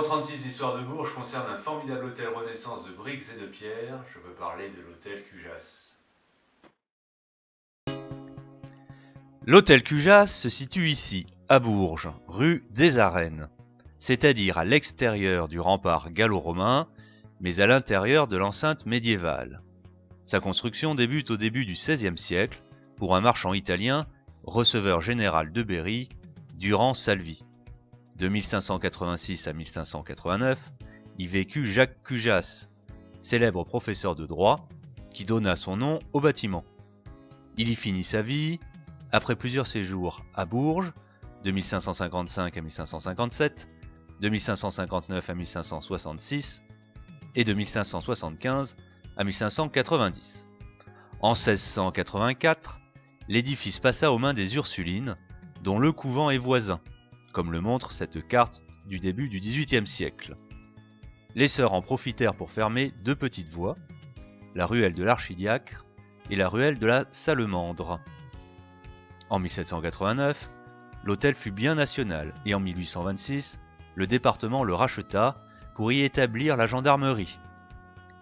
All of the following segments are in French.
numéro 36 d'Histoire de Bourges concerne un formidable hôtel Renaissance de briques et de pierre. Je veux parler de l'hôtel Cujas. L'hôtel Cujas se situe ici, à Bourges, rue des Arènes, c'est-à-dire à l'extérieur du rempart gallo-romain, mais à l'intérieur de l'enceinte médiévale. Sa construction débute au début du XVIe siècle pour un marchand italien, receveur général de Berry, Durand Salvi. De 1586 à 1589, y vécut Jacques Cujas, célèbre professeur de droit, qui donna son nom au bâtiment. Il y finit sa vie, après plusieurs séjours à Bourges, de 1555 à 1557, de 1559 à 1566 et de 1575 à 1590. En 1684, l'édifice passa aux mains des Ursulines, dont le couvent est voisin, comme le montre cette carte du début du XVIIIe siècle. Les sœurs en profitèrent pour fermer deux petites voies, la ruelle de l'Archidiacre et la ruelle de la Salamandre. En 1789, l'hôtel fut bien national et en 1826, le département le racheta pour y établir la gendarmerie.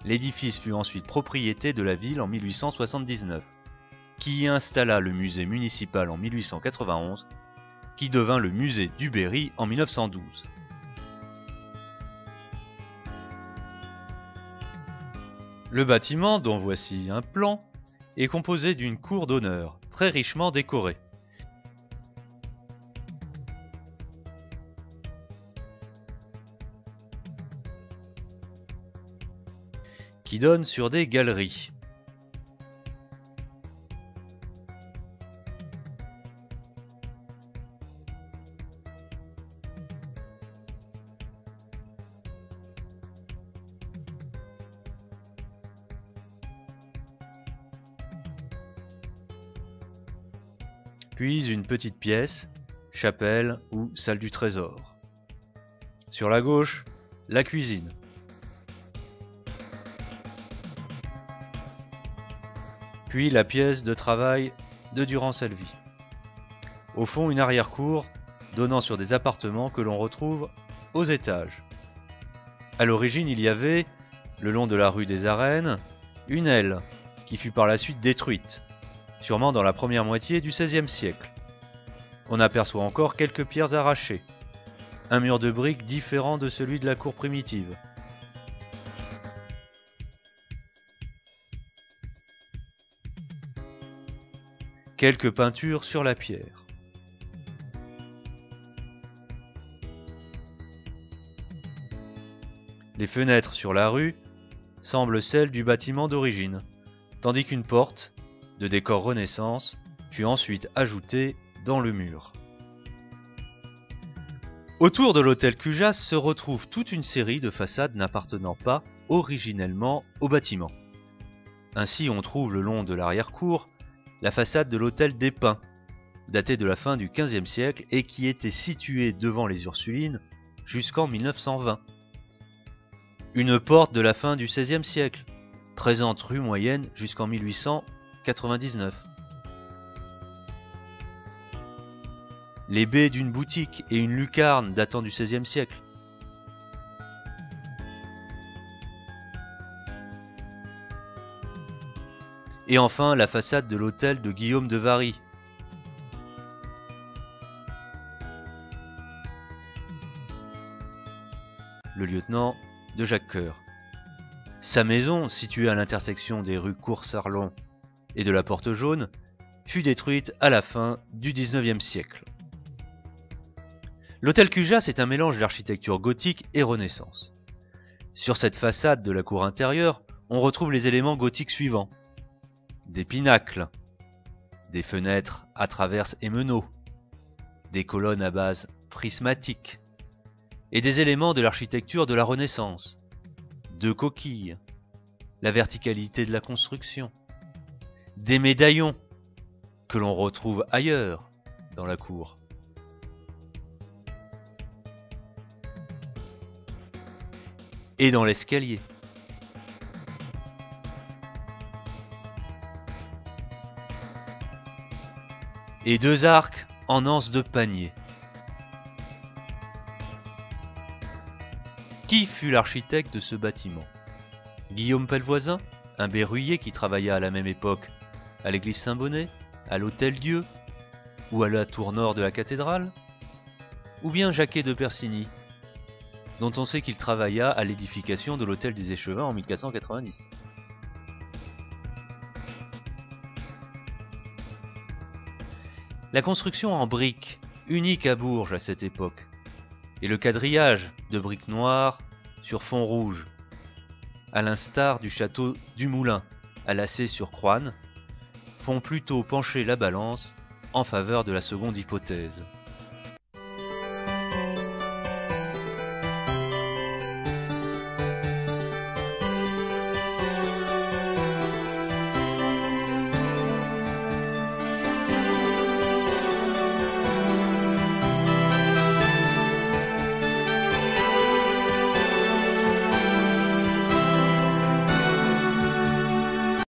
L'édifice fut ensuite propriété de la ville en 1879, qui y installa le musée municipal en 1891, qui devint le musée du Berry en 1912. Le bâtiment, dont voici un plan, est composé d'une cour d'honneur très richement décorée. Qui donne sur des galeries. Puis une petite pièce, chapelle ou salle du trésor. Sur la gauche, la cuisine. Puis la pièce de travail de Durand Salvi. Au fond, une arrière-cour donnant sur des appartements que l'on retrouve aux étages. À l'origine, il y avait, le long de la rue des Arènes, une aile qui fut par la suite détruite, sûrement dans la première moitié du XVIe siècle. On aperçoit encore quelques pierres arrachées, un mur de briques différent de celui de la cour primitive. Quelques peintures sur la pierre. Les fenêtres sur la rue semblent celles du bâtiment d'origine, tandis qu'une porte, de décor Renaissance, fut ensuite ajoutée dans le mur. Autour de l'hôtel Cujas se retrouve toute une série de façades n'appartenant pas originellement au bâtiment. Ainsi, on trouve le long de l'arrière-cour la façade de l'hôtel des Pins, datée de la fin du XVe siècle et qui était située devant les Ursulines jusqu'en 1920. Une porte de la fin du XVIe siècle, présente rue Moyenne jusqu'en 1899. Les baies d'une boutique et une lucarne datant du XVIe siècle. Et enfin la façade de l'hôtel de Guillaume de Vary. Le lieutenant de Jacques Coeur. Sa maison, située à l'intersection des rues Cours-Sarlon et de la Porte Jaune, fut détruite à la fin du XIXe siècle. L'hôtel Cujas est un mélange d'architecture gothique et Renaissance. Sur cette façade de la cour intérieure, on retrouve les éléments gothiques suivants. Des pinacles, des fenêtres à traverses et meneaux, des colonnes à base prismatique, et des éléments de l'architecture de la Renaissance, deux coquilles, la verticalité de la construction, des médaillons que l'on retrouve ailleurs dans la cour. Et dans l'escalier. Et deux arcs en anse de panier. Qui fut l'architecte de ce bâtiment? Guillaume Pellevoisin, un berruyer qui travailla à la même époque à l'église Saint-Bonnet, à l'Hôtel-Dieu ou à la tour nord de la cathédrale? Ou bien Jacquet de Persigny, dont on sait qu'il travailla à l'édification de l'hôtel des Échevins en 1490. La construction en briques, unique à Bourges à cette époque, et le quadrillage de briques noires sur fond rouge, à l'instar du château du Moulin à Lacé-sur-Croîne, font plutôt pencher la balance en faveur de la seconde hypothèse.